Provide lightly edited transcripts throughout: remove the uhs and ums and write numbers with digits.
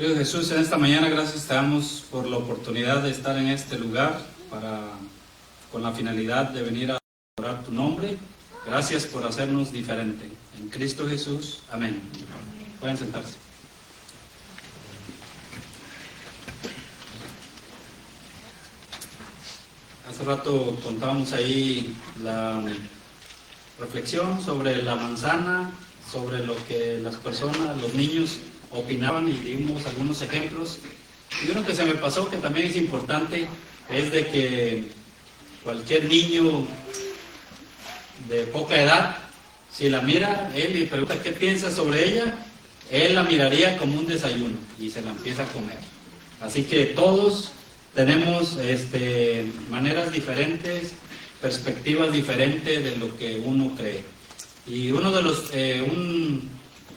Querido Jesús, en esta mañana gracias te damos por la oportunidad de estar en este lugar con la finalidad de venir a adorar tu nombre. Gracias por hacernos diferente. En Cristo Jesús, amén. Pueden sentarse. Hace rato contábamos ahí la reflexión sobre la manzana, sobre lo que las personas, los niños opinaban, y dimos algunos ejemplos. Y uno que se me pasó, que también es importante, es de que cualquier niño de poca edad, si la mira, él le pregunta qué piensa sobre ella, él la miraría como un desayuno y se la empieza a comer. Así que todos tenemos maneras diferentes, perspectivas diferentes de lo que uno cree. Y uno de los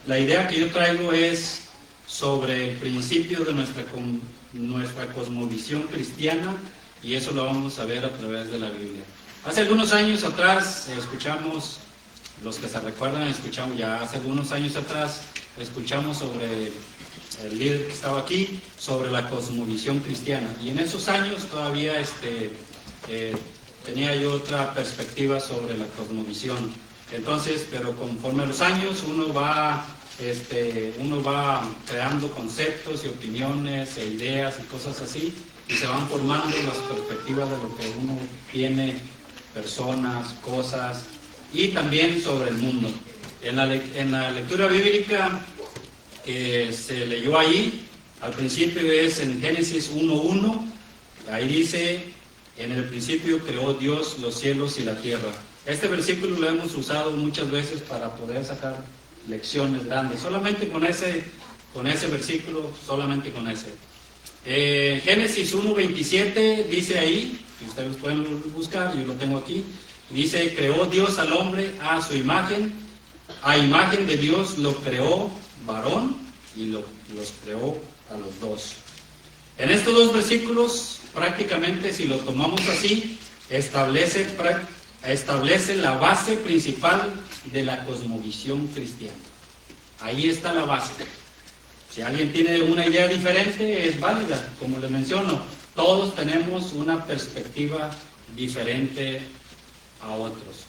la idea que yo traigo es sobre el principio de nuestra cosmovisión cristiana, y eso lo vamos a ver a través de la Biblia. Hace algunos años atrás escuchamos, los que se recuerdan, hace algunos años atrás escuchamos sobre el líder que estaba aquí, sobre la cosmovisión cristiana, y en esos años todavía tenía yo otra perspectiva sobre la cosmovisión. Entonces, pero conforme los años uno va creando conceptos y opiniones e ideas y cosas así, y se van formando las perspectivas de lo que uno tiene, personas, cosas, y también sobre el mundo. En la lectura bíblica que se leyó ahí, al principio es en Génesis 1:1, ahí dice: en el principio creó Dios los cielos y la tierra. Este versículo lo hemos usado muchas veces para poder sacar lecciones grandes, solamente con ese versículo, solamente con ese. Génesis 1:27 dice ahí, y ustedes pueden buscar, yo lo tengo aquí, dice: creó Dios al hombre a su imagen, a imagen de Dios lo creó, varón, y los creó a los dos. En estos dos versículos, prácticamente, si lo tomamos así, establece la base principal de la cosmovisión cristiana. Ahí está la base. Si alguien tiene una idea diferente, es válida. Como les menciono, todos tenemos una perspectiva diferente a otros.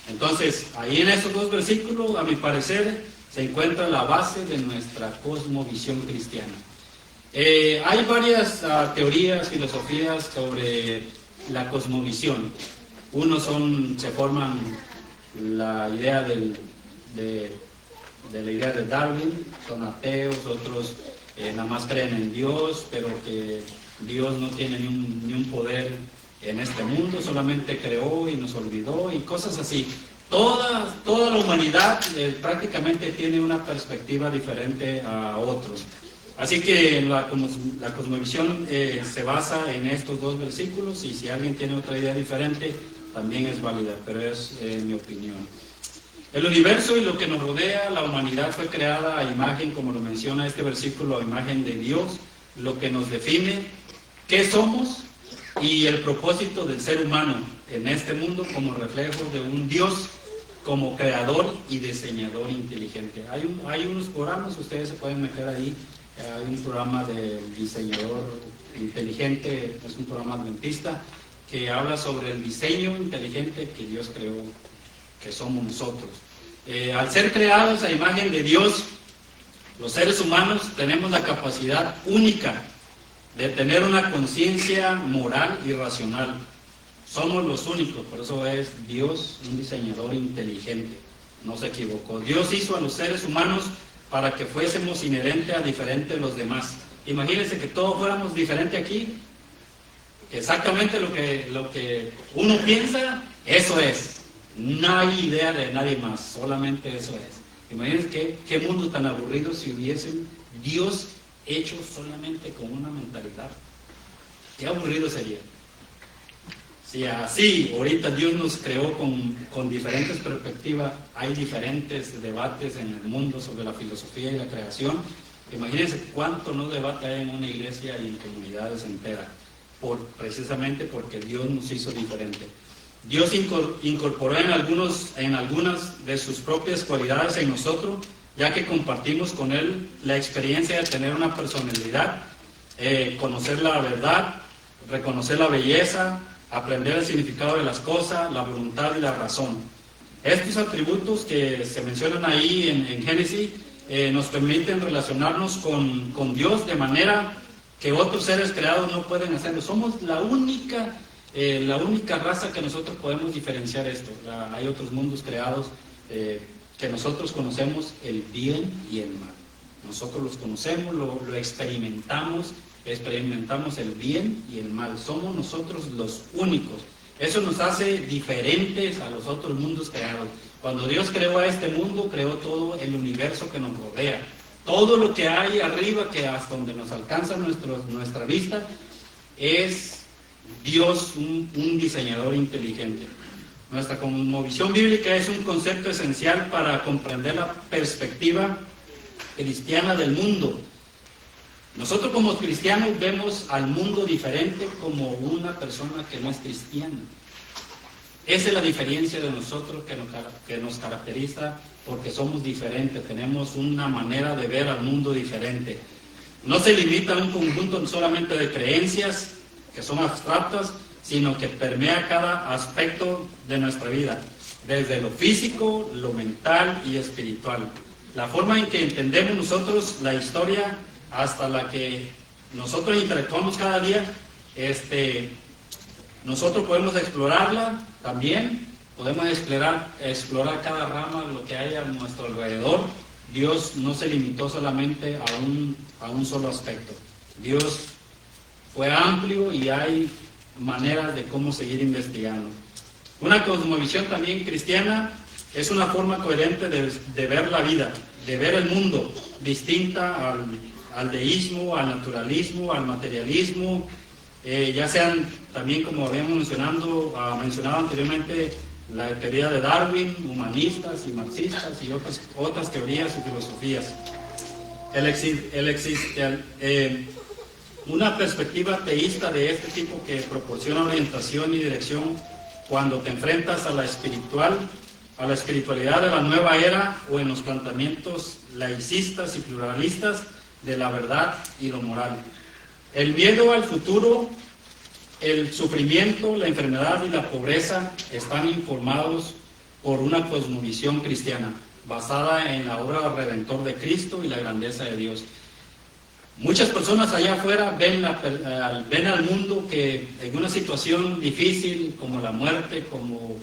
Entonces, ahí en esos dos versículos, a mi parecer, se encuentra la base de nuestra cosmovisión cristiana. Hay varias teorías, filosofías sobre la cosmovisión. Unos se forman la idea de la idea de Darwin, son ateos, otros nada más creen en Dios, pero que Dios no tiene ni un poder en este mundo, solamente creó y nos olvidó, y cosas así. Toda la humanidad prácticamente tiene una perspectiva diferente a otros. Así que la cosmovisión se basa en estos dos versículos, y si alguien tiene otra idea diferente, también es válida, pero es mi opinión. El universo y lo que nos rodea, la humanidad, fue creada a imagen, como lo menciona este versículo, a imagen de Dios, lo que nos define, qué somos y el propósito del ser humano en este mundo como reflejo de un Dios, como creador y diseñador inteligente. Hay unos programas, ustedes se pueden meter ahí, hay un programa de diseñador inteligente, es un programa adventista, que habla sobre el diseño inteligente que Dios creó, que somos nosotros. Al ser creados a imagen de Dios, los seres humanos tenemos la capacidad única de tener una conciencia moral y racional. Somos los únicos, por eso es Dios un diseñador inteligente, no se equivocó. Dios hizo a los seres humanos para que fuésemos inherentes a diferentes de los demás. Imagínense que todos fuéramos diferentes aquí, exactamente lo que uno piensa, eso es. No hay idea de nadie más, solamente eso es. Imagínense qué mundo tan aburrido si hubiesen Dios hecho solamente con una mentalidad. Qué aburrido sería. Si así ahorita Dios nos creó con diferentes perspectivas, hay diferentes debates en el mundo sobre la filosofía y la creación. Imagínense cuánto no debate hay en una iglesia y en comunidades enteras, precisamente porque Dios nos hizo diferente. Dios incorporó en algunas de sus propias cualidades en nosotros, ya que compartimos con Él la experiencia de tener una personalidad, conocer la verdad, reconocer la belleza, aprender el significado de las cosas, la voluntad y la razón. Estos atributos que se mencionan ahí en Génesis nos permiten relacionarnos con Dios de manera que otros seres creados no pueden hacerlo. Somos la única raza que nosotros podemos diferenciar esto. Hay otros mundos creados que nosotros conocemos el bien y el mal. Nosotros los conocemos, lo experimentamos el bien y el mal. Somos nosotros los únicos. Eso nos hace diferentes a los otros mundos creados. Cuando Dios creó a este mundo, creó todo el universo que nos rodea. Todo lo que hay arriba, que hasta donde nos alcanza nuestra vista, es Dios, un diseñador inteligente. Nuestra cosmovisión bíblica es un concepto esencial para comprender la perspectiva cristiana del mundo. Nosotros como cristianos vemos al mundo diferente como una persona que no es cristiana. Esa es la diferencia de nosotros que nos caracteriza, porque somos diferentes, tenemos una manera de ver al mundo diferente. No se limita a un conjunto solamente de creencias que son abstractas, sino que permea cada aspecto de nuestra vida, desde lo físico, lo mental y espiritual. La forma en que entendemos nosotros la historia hasta la que nosotros interactuamos cada día, nosotros podemos explorarla también, podemos explorar cada rama de lo que hay a nuestro alrededor. Dios no se limitó solamente a un solo aspecto. Dios fue amplio y hay maneras de cómo seguir investigando. Una cosmovisión también cristiana es una forma coherente de ver la vida, de ver el mundo, distinta al deísmo, al naturalismo, al materialismo, ya sean también, como habíamos mencionado anteriormente, la teoría de Darwin, humanistas y marxistas y otras teorías y filosofías. Una perspectiva teísta de este tipo que proporciona orientación y dirección cuando te enfrentas a la espiritualidad de la nueva era o en los planteamientos laicistas y pluralistas de la verdad y lo moral. El miedo al futuro, el sufrimiento, la enfermedad y la pobreza están informados por una cosmovisión cristiana basada en la obra redentor de Cristo y la grandeza de Dios. Muchas personas allá afuera ven al mundo que en una situación difícil como la muerte, como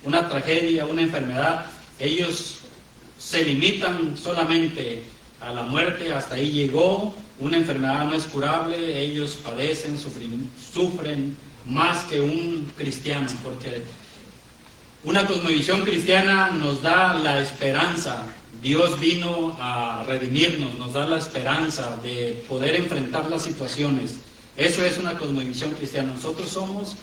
una tragedia, una enfermedad, ellos se limitan solamente a la muerte, hasta ahí llegó, una enfermedad no es curable, ellos padecen, sufren más que un cristiano, porque una cosmovisión cristiana nos da la esperanza. Dios vino a redimirnos, nos da la esperanza de poder enfrentar las situaciones. Eso es una cosmovisión cristiana. Nosotros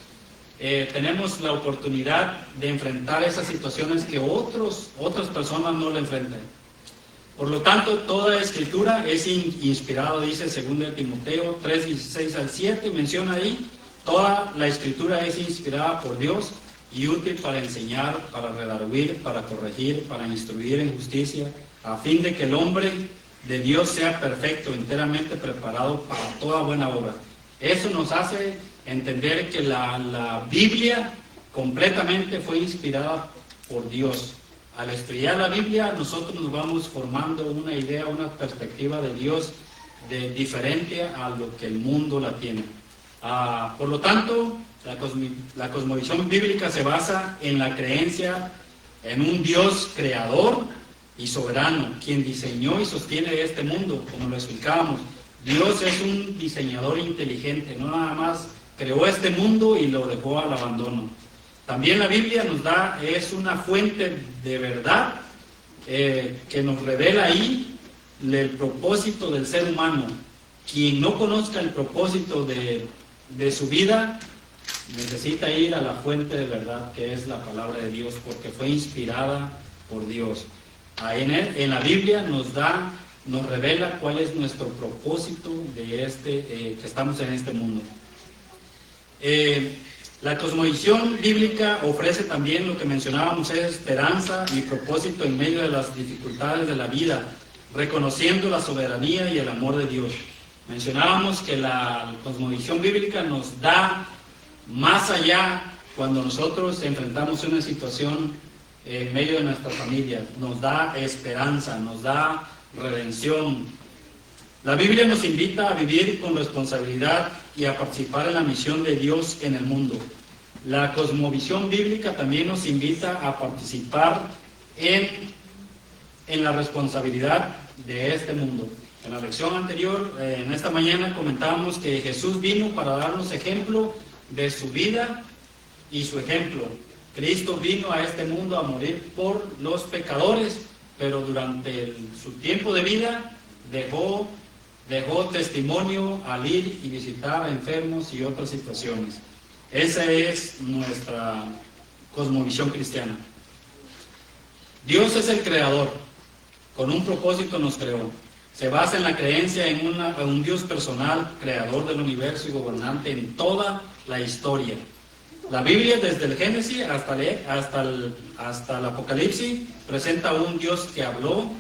tenemos la oportunidad de enfrentar esas situaciones que otras personas no le enfrentan. Por lo tanto, toda escritura es inspirada, dice 2 Timoteo 3:16 al 7, menciona ahí, toda la escritura es inspirada por Dios y útil para enseñar, para redarguir, para corregir, para instruir en justicia, a fin de que el hombre de Dios sea perfecto, enteramente preparado para toda buena obra. Eso nos hace entender que la Biblia completamente fue inspirada por Dios. Al estudiar la Biblia, nosotros nos vamos formando una idea, una perspectiva de Dios diferente a lo que el mundo la tiene. Por lo tanto, la cosmovisión bíblica se basa en la creencia en un Dios creador y soberano, quien diseñó y sostiene este mundo, como lo explicábamos. Dios es un diseñador inteligente, no nada más creó este mundo y lo dejó al abandono. También la Biblia es una fuente de verdad que nos revela ahí el propósito del ser humano. Quien no conozca el propósito de su vida necesita ir a la fuente de verdad, que es la palabra de Dios, porque fue inspirada por Dios. En la Biblia nos revela cuál es nuestro propósito que estamos en este mundo. La cosmovisión bíblica ofrece también lo que mencionábamos, es esperanza y propósito en medio de las dificultades de la vida, reconociendo la soberanía y el amor de Dios. Mencionábamos que la cosmovisión bíblica nos da más allá cuando nosotros enfrentamos una situación en medio de nuestra familia, nos da esperanza, nos da redención. La Biblia nos invita a vivir con responsabilidad y a participar en la misión de Dios en el mundo. La cosmovisión bíblica también nos invita a participar en la responsabilidad de este mundo. En la lección anterior, en esta mañana, comentábamos que Jesús vino para darnos ejemplo de su vida y su ejemplo. Cristo vino a este mundo a morir por los pecadores, pero durante su tiempo de vida dejó testimonio al ir y visitar a enfermos y otras situaciones. Esa es nuestra cosmovisión cristiana. Dios es el creador, con un propósito nos creó. Se basa en la creencia en un Dios personal, creador del universo y gobernante en toda la historia. La Biblia, desde el Génesis hasta el Apocalipsis, presenta a un Dios que habló,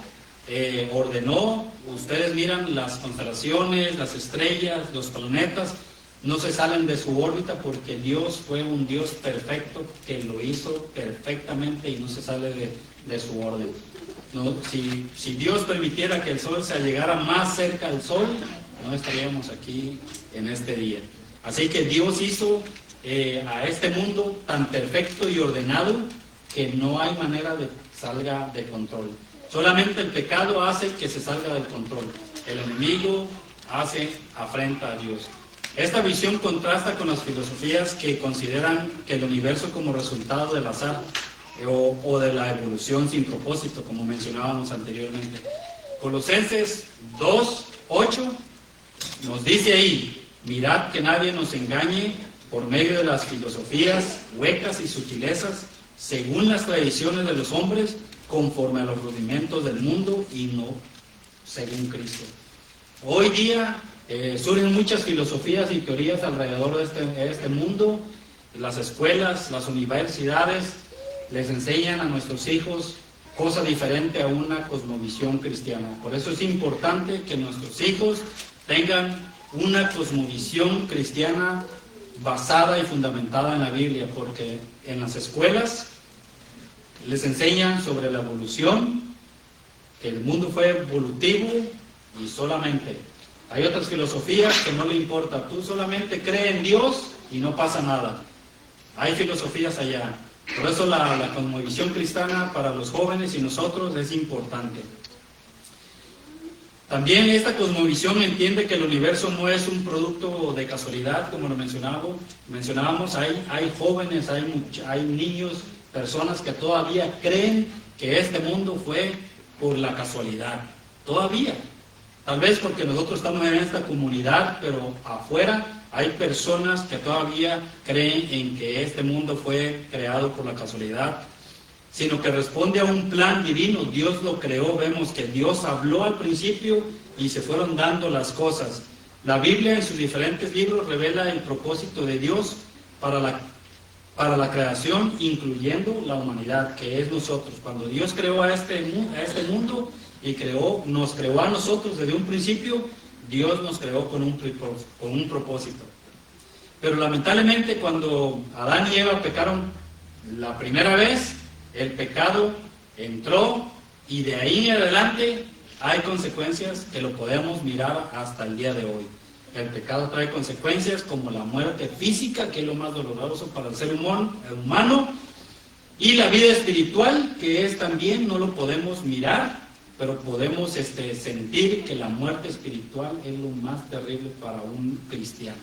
ordenó. Ustedes miran las constelaciones, las estrellas, los planetas, no se salen de su órbita porque Dios fue un Dios perfecto que lo hizo perfectamente y no se sale de su orden. No, si Dios permitiera que el sol se allegara más cerca al sol, no estaríamos aquí en este día. Así que Dios hizo a este mundo tan perfecto y ordenado que no hay manera de que salga de control. Solamente el pecado hace que se salga del control. El enemigo afrenta a Dios. Esta visión contrasta con las filosofías que consideran que el universo como resultado del azar o de la evolución sin propósito, como mencionábamos anteriormente. Colosenses 2:8 nos dice ahí: mirad que nadie nos engañe por medio de las filosofías huecas y sutilezas, según las tradiciones de los hombres, conforme a los rudimentos del mundo y no según Cristo. Hoy día surgen muchas filosofías y teorías alrededor de este mundo. Las escuelas, las universidades les enseñan a nuestros hijos cosas diferentes a una cosmovisión cristiana. Por eso es importante que nuestros hijos tengan una cosmovisión cristiana basada y fundamentada en la Biblia, porque en las escuelas les enseñan sobre la evolución, que el mundo fue evolutivo y solamente. Hay otras filosofías que no le importa, tú solamente cree en Dios y no pasa nada. Hay filosofías allá. Por eso la cosmovisión cristiana para los jóvenes y nosotros es importante. También esta cosmovisión entiende que el universo no es un producto de casualidad, como lo mencionábamos. Hay jóvenes, hay niños, personas que todavía creen que este mundo fue por la casualidad. Todavía. Tal vez porque nosotros estamos en esta comunidad, pero afuera hay personas que todavía creen en que este mundo fue creado por la casualidad, sino que responde a un plan divino. Dios lo creó, vemos que Dios habló al principio y se fueron dando las cosas. La Biblia en sus diferentes libros revela el propósito de Dios para la creación, incluyendo la humanidad, que es nosotros. Cuando Dios creó a este mundo y nos creó a nosotros desde un principio, Dios nos creó con un propósito. Pero lamentablemente cuando Adán y Eva pecaron la primera vez, el pecado entró y de ahí en adelante hay consecuencias que lo podemos mirar hasta el día de hoy. El pecado trae consecuencias como la muerte física, que es lo más doloroso para el ser humano, y la vida espiritual, que es también, no lo podemos mirar, pero podemos sentir que la muerte espiritual es lo más terrible para un cristiano.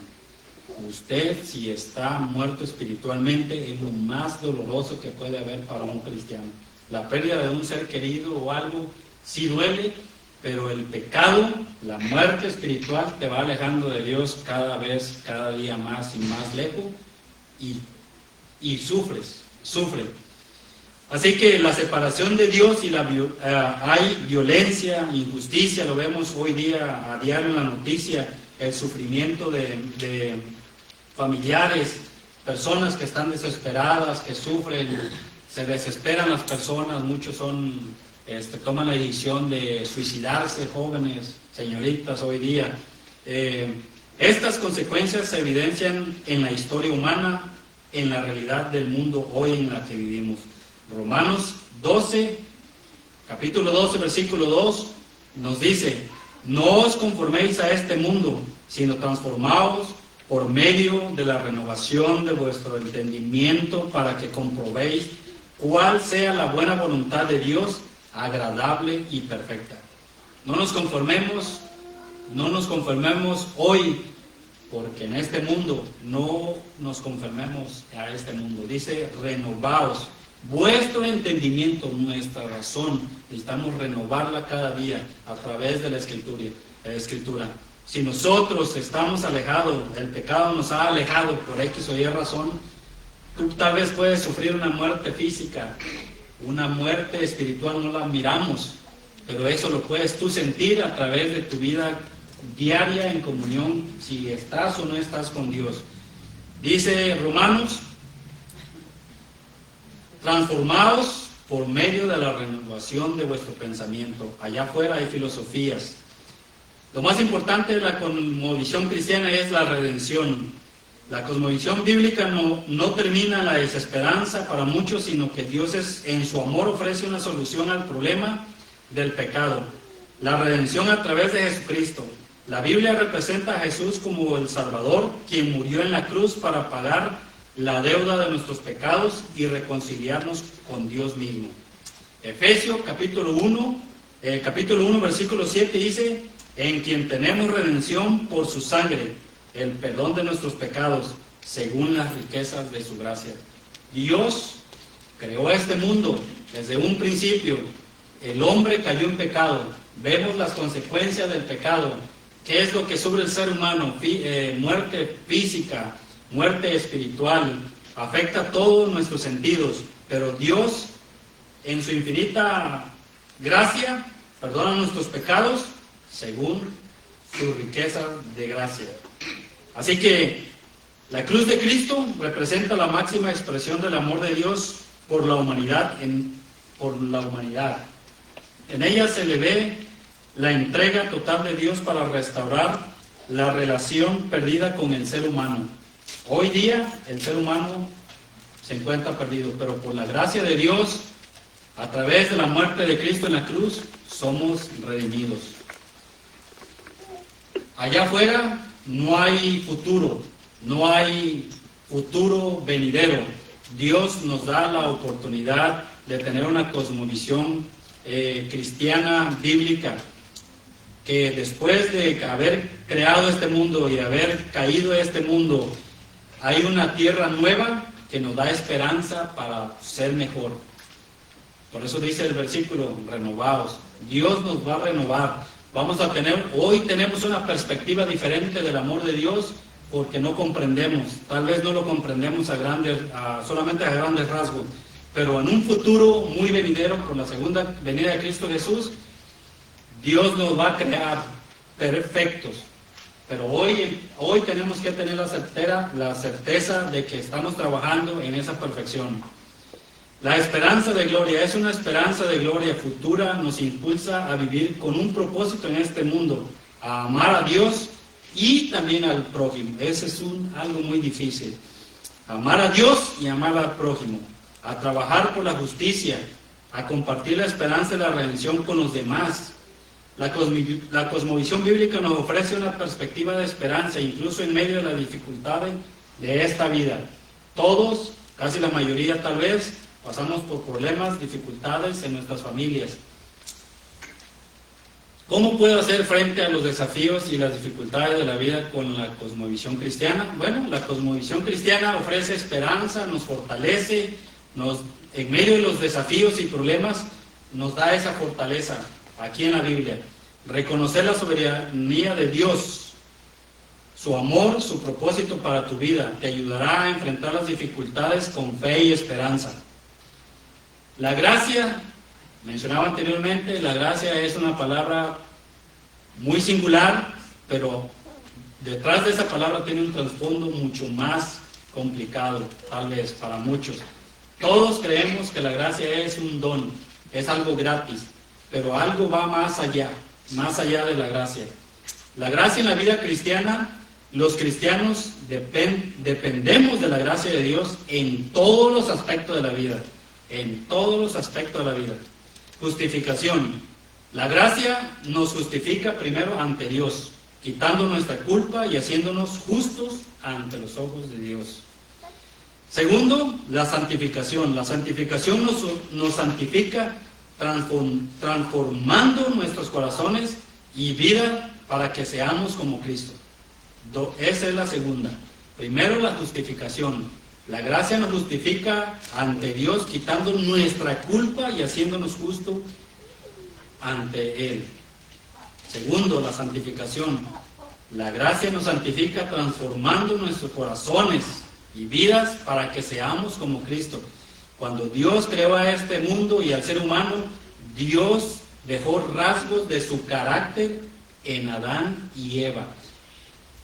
Usted, si está muerto espiritualmente, es lo más doloroso que puede haber para un cristiano. La pérdida de un ser querido o algo sí duele, pero el pecado, la muerte espiritual, te va alejando de Dios cada día más y más lejos, y sufres. Así que la separación de Dios y hay violencia, injusticia, lo vemos hoy día a diario en la noticia, el sufrimiento de familiares, personas que están desesperadas, que sufren, se desesperan las personas, muchos toman la decisión de suicidarse, jóvenes, señoritas hoy día. Estas consecuencias se evidencian en la historia humana, en la realidad del mundo hoy en la que vivimos. Romanos 12, capítulo 12, versículo 2, nos dice: no os conforméis a este mundo, sino transformaos por medio de la renovación de vuestro entendimiento, para que comprobéis cuál sea la buena voluntad de Dios, agradable y perfecta. No nos conformemos hoy, porque en este mundo no nos conformemos a este mundo. Dice: renovaos vuestro entendimiento, nuestra razón. Necesitamos renovarla cada día a través de la Escritura. Si nosotros estamos alejados, el pecado nos ha alejado por X o Y razón, tú tal vez puedes sufrir una muerte física, una muerte espiritual no la miramos, pero eso lo puedes tú sentir a través de tu vida diaria en comunión, si estás o no estás con Dios. Dice Romanos: transformaos por medio de la renovación de vuestro pensamiento. Allá afuera hay filosofías. Lo más importante de la cosmovisión cristiana es la redención. La cosmovisión bíblica no termina en la desesperanza para muchos, sino que Dios en su amor ofrece una solución al problema del pecado. La redención a través de Jesucristo. La Biblia representa a Jesús como el Salvador, quien murió en la cruz para pagar la deuda de nuestros pecados y reconciliarnos con Dios mismo. Efesios capítulo 1, versículo 7 dice: en quien tenemos redención por su sangre, el perdón de nuestros pecados, según las riquezas de su gracia. Dios creó este mundo desde un principio. El hombre cayó en pecado. Vemos las consecuencias del pecado. ¿Qué es lo que sufre el ser humano? Muerte física, muerte espiritual, afecta todos nuestros sentidos, pero Dios, en su infinita gracia, perdona nuestros pecados según su riqueza de gracia. Así que la cruz de Cristo representa la máxima expresión del amor de Dios por la humanidad. En ella se le ve la entrega total de Dios para restaurar la relación perdida con el ser humano. Hoy día el ser humano se encuentra perdido, pero por la gracia de Dios, a través de la muerte de Cristo en la cruz, somos redimidos. Allá afuera no hay futuro venidero. Dios nos da la oportunidad de tener una cosmovisión cristiana, bíblica, que después de haber creado este mundo y haber caído este mundo, hay una tierra nueva que nos da esperanza para ser mejor. Por eso dice el versículo: renovaos. Dios nos va a renovar. Hoy tenemos una perspectiva diferente del amor de Dios, porque no comprendemos, tal vez no lo comprendemos solamente a grandes rasgos, pero en un futuro muy venidero, con la segunda venida de Cristo Jesús, Dios nos va a crear perfectos. Pero hoy tenemos que tener la certeza de que estamos trabajando en esa perfección. La esperanza de gloria es una esperanza de gloria futura, nos impulsa a vivir con un propósito en este mundo, a amar a Dios y también al prójimo. Ese es algo muy difícil. Amar a Dios y amar al prójimo, a trabajar por la justicia, a compartir la esperanza de la redención con los demás. La cosmovisión bíblica nos ofrece una perspectiva de esperanza, incluso en medio de las dificultades de esta vida. Todos, casi la mayoría tal vez, pasamos por problemas, dificultades en nuestras familias. ¿Cómo puedo hacer frente a los desafíos y las dificultades de la vida con la cosmovisión cristiana? Bueno, la cosmovisión cristiana ofrece esperanza, nos fortalece, en medio de los desafíos y problemas, nos da esa fortaleza aquí en la Biblia. Reconocer la soberanía de Dios, su amor, su propósito para tu vida, te ayudará a enfrentar las dificultades con fe y esperanza. La gracia, mencionaba anteriormente, la gracia es una palabra muy singular, pero detrás de esa palabra tiene un trasfondo mucho más complicado, tal vez para muchos. Todos creemos que la gracia es un don, es algo gratis, pero algo va más allá de la gracia. La gracia en la vida cristiana, los cristianos dependemos de la gracia de Dios en todos los aspectos de la vida, en todos los aspectos de la vida. Justificación. La gracia nos justifica primero ante Dios, quitando nuestra culpa y haciéndonos justos ante los ojos de Dios. Segundo, la santificación. La santificación nos santifica transformando nuestros corazones y vida para que seamos como Cristo. Esa es la segunda. Primero, la justificación. La gracia nos justifica ante Dios, quitando nuestra culpa y haciéndonos justos ante Él. Segundo, la santificación. La gracia nos santifica transformando nuestros corazones y vidas para que seamos como Cristo. Cuando Dios creó a este mundo y al ser humano, Dios dejó rasgos de su carácter en Adán y Eva.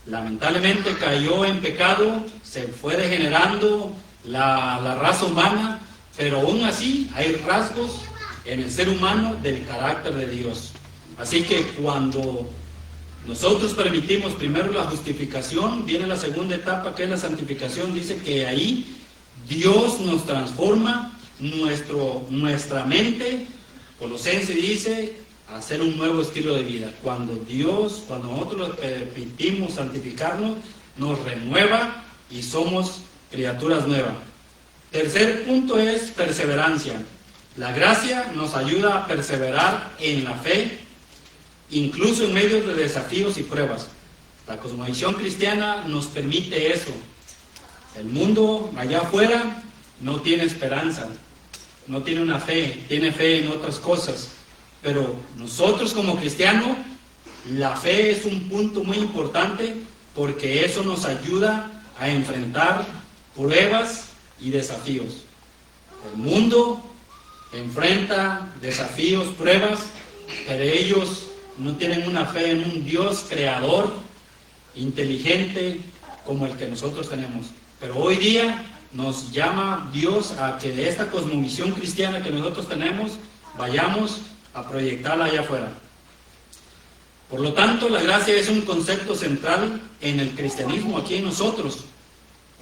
Lamentablemente cayó en pecado, se fue degenerando la raza humana, pero aún así hay rasgos en el ser humano del carácter de Dios. Así que cuando nosotros permitimos primero la justificación, viene la segunda etapa que es la santificación. Dice que ahí Dios nos transforma nuestra mente. Colosenses dice hacer un nuevo estilo de vida. Cuando nosotros permitimos santificarnos, nos renueva y somos criaturas nuevas. Tercer punto es perseverancia. La gracia nos ayuda a perseverar en la fe, incluso en medio de desafíos y pruebas. La cosmovisión cristiana nos permite eso. El mundo allá afuera no tiene esperanza, no tiene una fe, tiene fe en otras cosas. Pero nosotros como cristianos, la fe es un punto muy importante porque eso nos ayuda a enfrentar pruebas y desafíos. El mundo enfrenta desafíos, pruebas, pero ellos no tienen una fe en un Dios creador, inteligente, como el que nosotros tenemos. Pero hoy día nos llama Dios a que de esta cosmovisión cristiana que nosotros tenemos, vayamos a proyectarla allá afuera. Por lo tanto, la gracia es un concepto central en el cristianismo aquí en nosotros.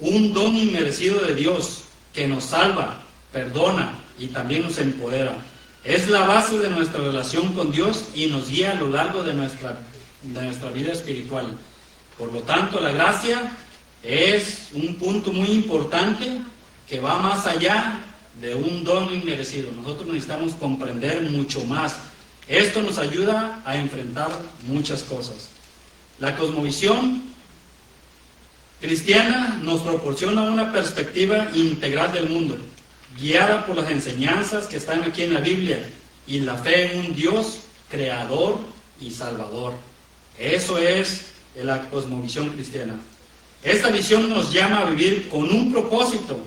Un don inmerecido de Dios que nos salva, perdona y también nos empodera. Es la base de nuestra relación con Dios y nos guía a lo largo de nuestra vida espiritual. Por lo tanto, la gracia es un punto muy importante que va más allá de un don inmerecido. Nosotros necesitamos comprender mucho más. Esto nos ayuda a enfrentar muchas cosas. La cosmovisión cristiana nos proporciona una perspectiva integral del mundo, guiada por las enseñanzas que están aquí en la Biblia y la fe en un Dios creador y salvador. Eso es la cosmovisión cristiana. Esta visión nos llama a vivir con un propósito,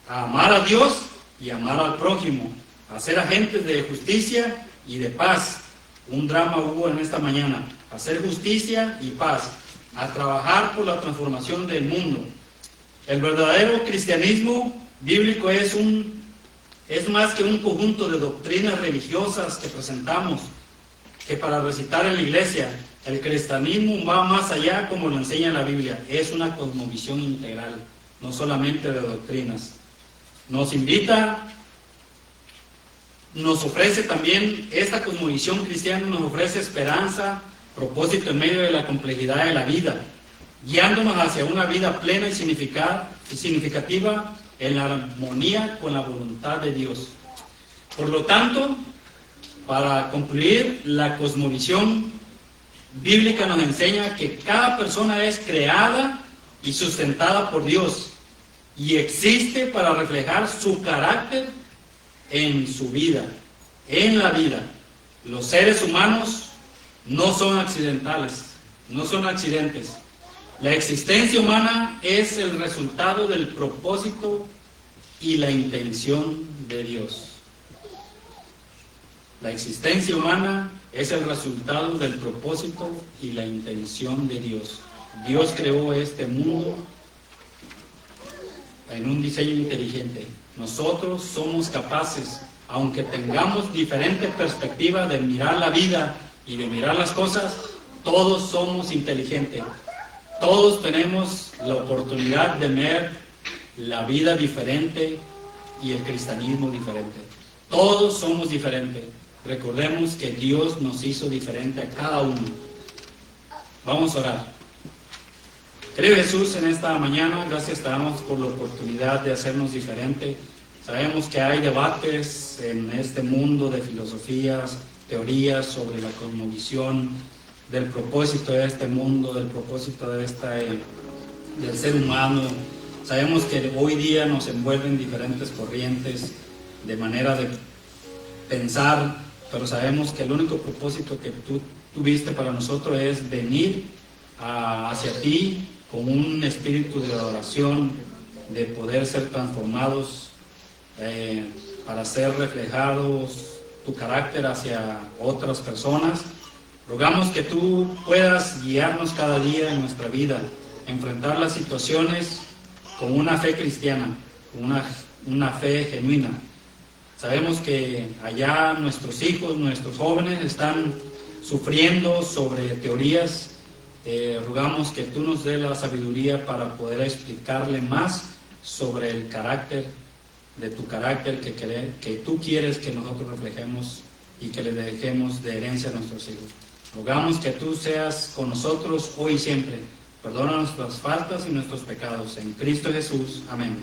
a amar a Dios y amar al prójimo, a ser agentes de justicia y de paz. Un drama hubo en esta mañana, hacer justicia y paz, a trabajar por la transformación del mundo. El verdadero cristianismo bíblico es más que un conjunto de doctrinas religiosas que presentamos, que para recitar en la iglesia. El cristianismo va más allá, como lo enseña la Biblia. Es una cosmovisión integral, no solamente de doctrinas. Nos ofrece también, esta cosmovisión cristiana nos ofrece esperanza, propósito en medio de la complejidad de la vida, guiándonos hacia una vida plena y significativa en la armonía con la voluntad de Dios. Por lo tanto, para concluir, la cosmovisión bíblica nos enseña que cada persona es creada y sustentada por Dios y existe para reflejar su carácter en su vida, en la vida. Los seres humanos no son accidentales, no son accidentes. La existencia humana es el resultado del propósito y la intención de Dios. La existencia humana es el resultado del propósito y la intención de Dios. Dios creó este mundo en un diseño inteligente. Nosotros somos capaces, aunque tengamos diferente perspectiva de mirar la vida y de mirar las cosas, todos somos inteligentes. Todos tenemos la oportunidad de ver la vida diferente y el cristianismo diferente. Todos somos diferentes. Recordemos que Dios nos hizo diferente a cada uno. Vamos a orar. Querido Jesús, en esta mañana, gracias te damos por la oportunidad de hacernos diferente. Sabemos que hay debates en este mundo de filosofías, teorías sobre la cosmovisión, del propósito de este mundo, del propósito de del ser humano. Sabemos que hoy día nos envuelven diferentes corrientes de manera de pensar, pero sabemos que el único propósito que tú tuviste para nosotros es venir hacia ti con un espíritu de adoración, de poder ser transformados, para ser reflejados tu carácter hacia otras personas. Rogamos que tú puedas guiarnos cada día en nuestra vida, enfrentar las situaciones con una fe cristiana, con una fe genuina. Sabemos que allá nuestros hijos, nuestros jóvenes están sufriendo sobre teorías. Rogamos que tú nos des la sabiduría para poder explicarle más sobre el carácter de tu carácter que tú quieres que nosotros reflejemos y que le dejemos de herencia a nuestros hijos. Rogamos que tú seas con nosotros hoy y siempre. Perdona nuestras faltas y nuestros pecados. En Cristo Jesús. Amén.